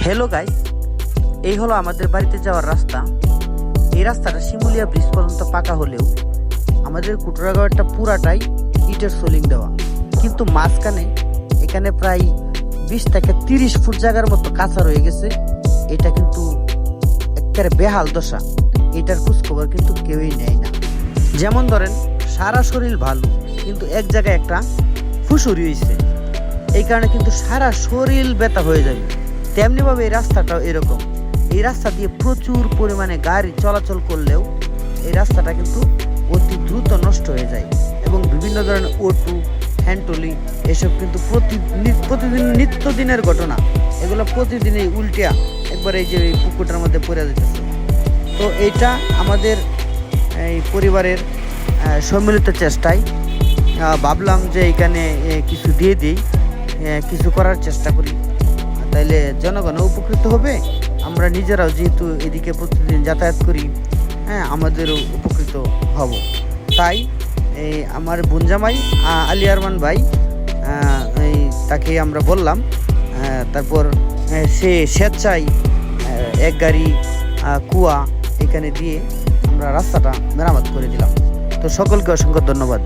Hello guys, এই হলো আমাদের বাড়িতে যাওয়ার রাস্তা। এই রাস্তাটা শিমুলিয়া ব্রিজ পর্যন্ত পাকা হলেও আমাদের কুটুরাগাঁওটা পুরাটাই ইটের সোলিং দেওয়া, কিন্তু মাঝখানে এখানে প্রায় 20 থেকে 30 ফুট জায়গার মতো কাঁচা রয়ে গেছে। এটা কিন্তু একেবারে বেহাল দশা, এটার খোঁজখবর কিন্তু কেউই নেয় না। যেমন ধরেন সারা শরীর ভালো, কিন্তু এক জায়গায় একটা ফুসুরি হয়েছে, এই কারণে কিন্তু সারা শরীর ব্যথা হয়ে যাবে। তেমনিভাবে এই রাস্তাটাও এরকম। এই রাস্তা দিয়ে প্রচুর পরিমাণে গাড়ি চলাচল করলেও এই রাস্তাটা কিন্তু অতি দ্রুত নষ্ট হয়ে যায় এবং বিভিন্ন ধরনের অটো হ্যান্ডটলি এসব কিন্তু প্রতিদিন নিত্যদিনের ঘটনা। এগুলো প্রতিদিনই উল্টিয়া একবার এই যে এই পুকুরটার মধ্যে পড়ে যেতেছে। তো এইটা আমাদের এই পরিবারের সম্মিলিত চেষ্টায় ভাবলাম যে এখানে কিছু দিয়ে দিই, কিছু করার চেষ্টা করি, তাইলে জনগণ উপকৃত হবে। আমরা নিজেরাও যেহেতু এদিকে প্রতিদিন যাতায়াত করি, আমাদেরও উপকৃত হব। তাই এই আমার বোনজামাই আলী আরমান ভাই, তাকে আমরা বললাম, তারপর সে স্বেচ্ছায় এক গাড়ি কুয়া এখানে দিয়ে আমরা রাস্তাটা মেরামত করে দিলাম। তো সকলকে অসংখ্য ধন্যবাদ।